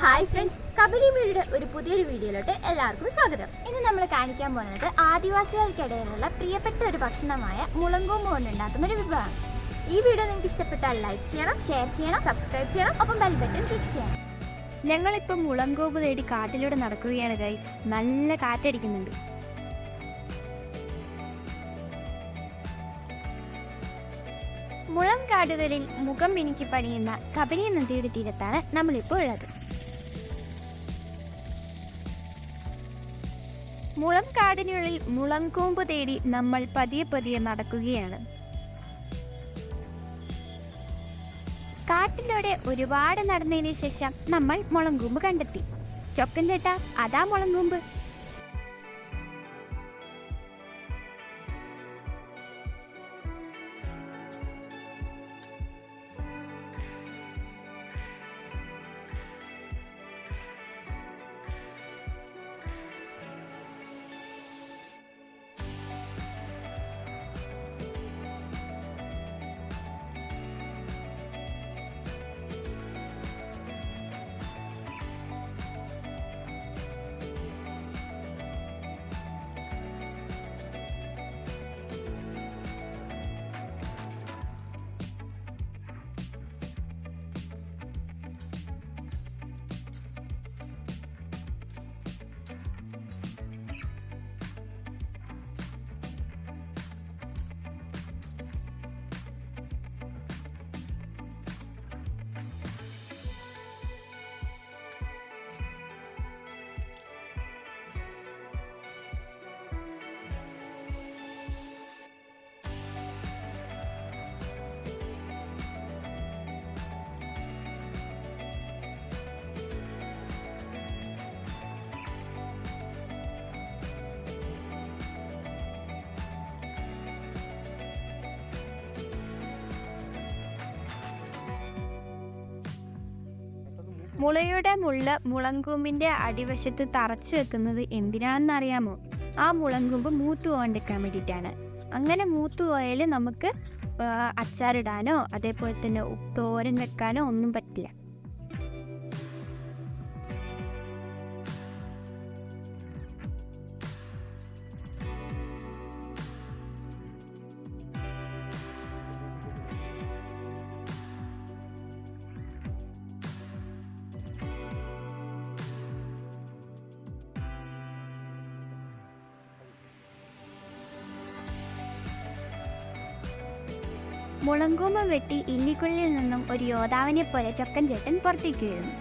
Hi friends, Kabani മീഡിയയുടെ ഒരു പുതിയൊരു വീഡിയോയിലോട്ട് എല്ലാവർക്കും സ്വാഗതം. ഇന്ന് നമ്മൾ കാണിക്കാൻ പോകുന്നത് ആദിവാസികൾക്കിടയിലുള്ള പ്രിയപ്പെട്ട ഒരു ഭക്ഷണമായ മുളങ്കൂമ്പ് കൊണ്ടുണ്ടാക്കുന്ന ഒരു വിഭവമാണ്. ഈ വീഡിയോ നിങ്ങൾക്ക് ഇഷ്ടപ്പെട്ടാൽ ലൈക്ക് ചെയ്യണം, ഷെയർ ചെയ്യണം, സബ്സ്ക്രൈബ് ചെയ്യണം, ഒപ്പം ബെൽ ബട്ടൺ ക്ലിക്ക് ചെയ്യണം. ഞങ്ങളിപ്പോൾ മുളങ്കൂമ്പ് തേടി കാട്ടിലൂടെ നടക്കുകയാണ് ഗൈസ്. നല്ല കാറ്റടിക്കുന്നുണ്ട്. മുളം കാടുകളിൽ മുഖം മിനുക്കി പണിയുന്ന കബനി നദിയുടെ തീരത്താണ് നമ്മളിപ്പോൾ ഉള്ളത്. മുളം കാടിനുള്ളിൽ മുളങ്കൂമ്പ് തേടി നമ്മൾ പതിയെ പതിയെ നടക്കുകയാണ്. കാട്ടിലൂടെ ഒരുപാട് നടന്നതിന് ശേഷം നമ്മൾ മുളങ്കൂമ്പ് കണ്ടെത്തി. ചൊക്കൻ ചേട്ടാ, അതാ മുളങ്കൂമ്പ്. മുളയുടെ മുള്ള മുളങ്കൂമ്പിന്റെ അടിവശത്ത് തറച്ചു വെക്കുന്നത് എന്തിനാണെന്ന് അറിയാമോ? ആ മുളങ്കൂമ്പ് മൂത്തു പോകാണ്ടിരിക്കാൻ വേണ്ടിയിട്ടാണ്. അങ്ങനെ മൂത്തു പോയാൽ നമുക്ക് അച്ചാറിടാനോ അതേപോലെ തന്നെ തോരൻ വെക്കാനോ ഒന്നും പറ്റില്ല. മുളങ്കൂമ്പ് വെട്ടി ഇല്ലിക്കുള്ളിൽ നിന്നും ഒരു യോദ്ധാവിനെ പോലെ ചൊക്കൻ ചേട്ടൻ പുറത്തേക്ക് വരുന്നു.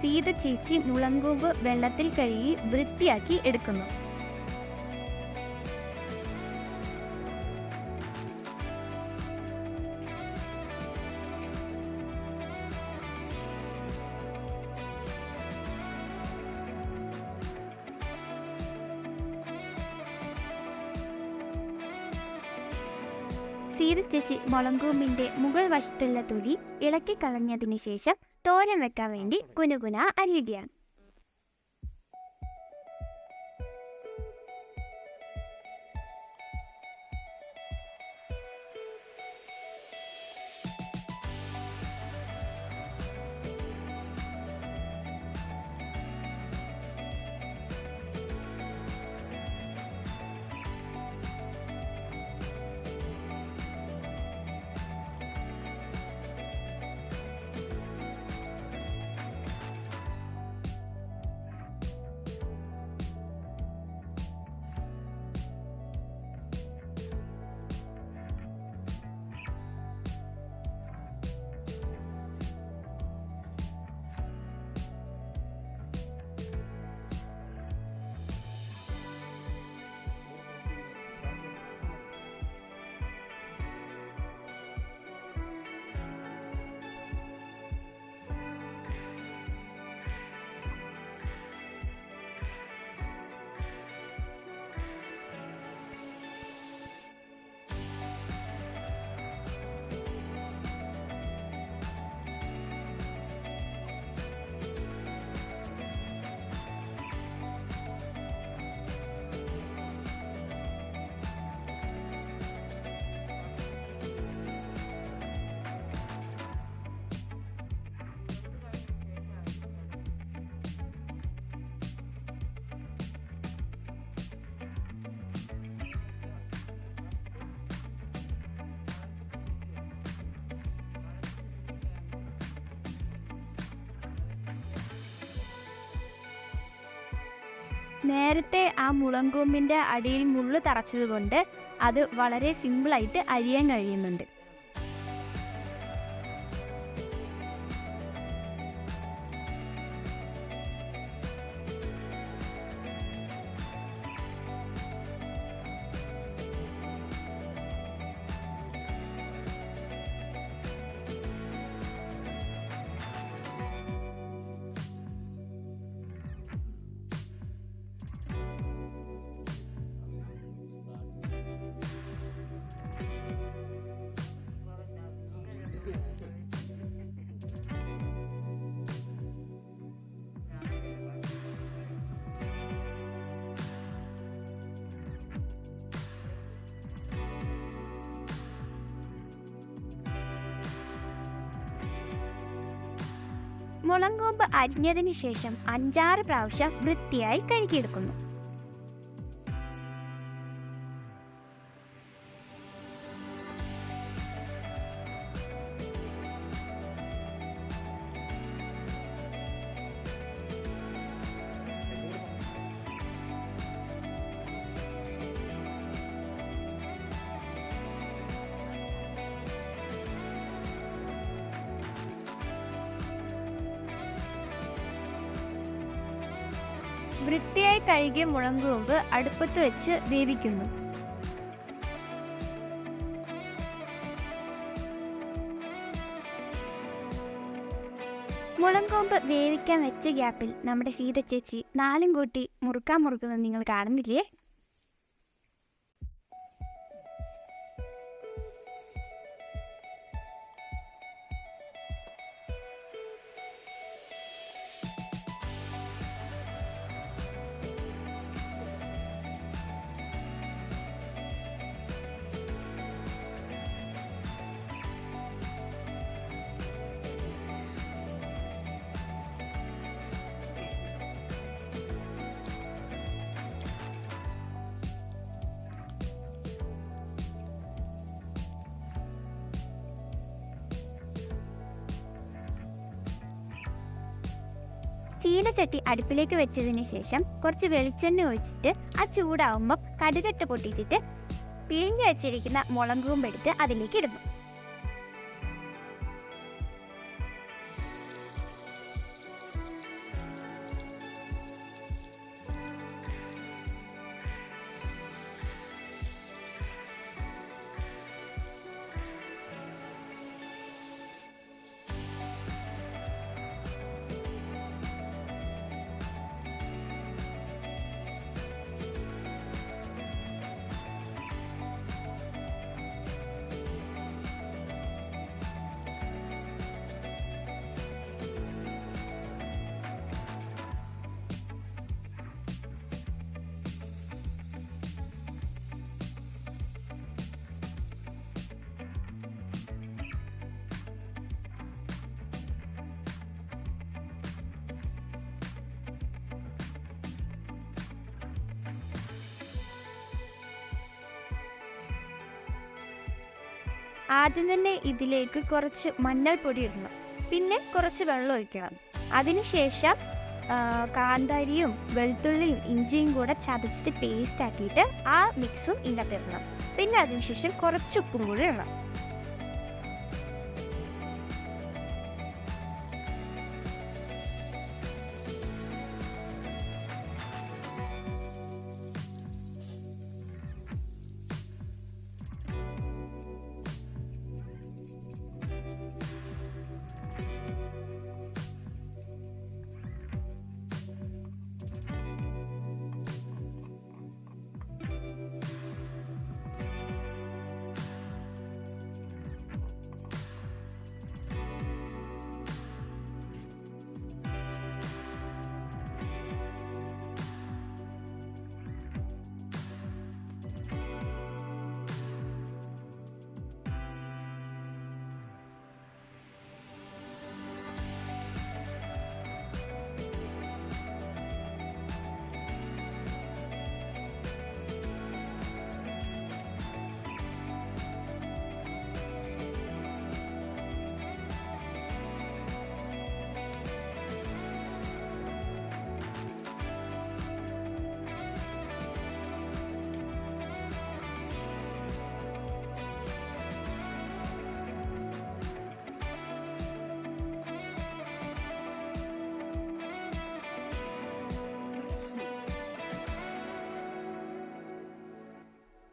സീത ചേച്ചി മുളങ്കൂമ്പ് വെള്ളത്തിൽ കഴുകി വൃത്തിയാക്കി എടുക്കുന്നു. സീത ചേച്ചി മുളങ്കൂമ്പിന്റെ മുകൾ വശത്തുള്ള തൊലി ഇളക്കി കളഞ്ഞതിന് ശേഷം തോരൻ വെക്കാൻ വേണ്ടി കുനുകുന അരിയുകയാണ്. നേരത്തെ ആ മുളങ്കൂമ്പിൻ്റെ അടിയിൽ മുള്ളു തറച്ചത് കൊണ്ട് അത് വളരെ സിമ്പിളായിട്ട് അരിയാൻ കഴിയുന്നുണ്ട്. മുളങ്കൂമ്പ് അരിഞ്ഞതിന് ശേഷം 5-6 പ്രാവശ്യം വൃത്തിയായി കഴുകിയെടുക്കുന്നു. വൃത്തിയായി കഴുകിയ മുളങ്കൂമ്പ് അടുപ്പത്ത് വെച്ച് വേവിക്കുന്നു. മുളങ്കൂമ്പ് വേവിക്കാൻ വെച്ച ഗ്യാപ്പിൽ നമ്മുടെ സീത ചേച്ചി 4 കൂട്ടി മുറുക്കുന്നത് നിങ്ങൾ കാണുന്നില്ലേ? ചീനച്ചട്ടി അടുപ്പിലേക്ക് വെച്ചതിന് ശേഷം കുറച്ച് വെളിച്ചെണ്ണ ഒഴിച്ചിട്ട് ആ ചൂടാവുമ്പോൾ കടുകട്ട് പൊട്ടിച്ചിട്ട് പിഴിഞ്ഞു വെച്ചിരിക്കുന്ന മുളങ്കൂമ്പെടുത്ത് അതിലേക്ക് ഇടുന്നു. ആദ്യം തന്നെ ഇതിലേക്ക് കുറച്ച് മഞ്ഞൾപ്പൊടി ഇടണം, പിന്നെ കുറച്ച് വെള്ളം ഒഴിക്കണം. അതിനുശേഷം കാന്താരിയും വെളുത്തുള്ളിയും ഇഞ്ചിയും കൂടെ ചതച്ചിട്ട് പേസ്റ്റ് ആക്കിയിട്ട് ആ മിക്സും ഇതിനകത്ത് ഇടണം. പിന്നെ അതിനുശേഷം കുറച്ച് ഉപ്പും കൂടി ഇടണം.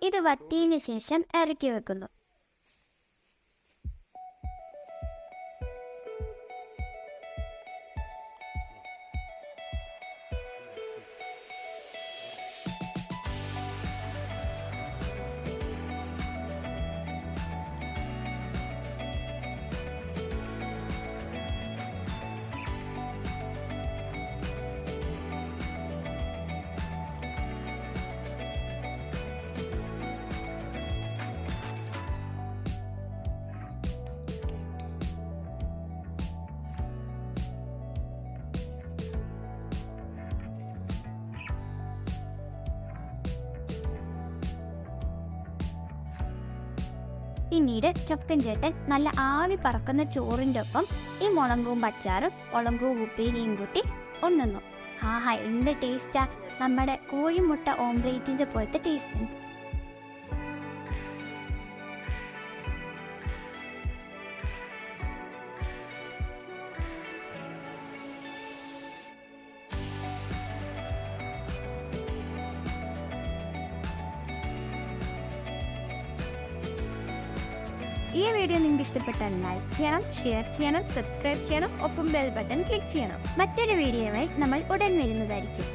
ഇത് വറ്റിയതിന് ശേഷം ഇറക്കി വെക്കുന്നു. പിന്നീട് ചൊക്കൻ ചേട്ടൻ നല്ല ആവി പറക്കുന്ന ചോറിൻ്റെ ഒപ്പം ഈ മുളങ്കൂമ്പ് അച്ചാറും മുളങ്കൂമ്പ് ഉപ്പേരിയും കൂട്ടി ഉണ്ണുന്നു. ആഹാ, എന്ത് ടേസ്റ്റാ! നമ്മുടെ കോഴിമുട്ട ഓംപ്ലേറ്റിൻ്റെ പോലത്തെ ടേസ്റ്റ് ഉണ്ട്. ഈ വീഡിയോ നിങ്ങൾക്ക് ഇഷ്ടപ്പെട്ടാൽ ലൈക്ക് ചെയ്യണം, ഷെയർ ചെയ്യണം, സബ്സ്ക്രൈബ് ചെയ്യണം, ഒപ്പം ബെൽ ബട്ടൺ ക്ലിക്ക് ചെയ്യണം. മറ്റൊരു വീഡിയോയുമായി നമ്മൾ ഉടൻ വരുന്നതായിരിക്കും.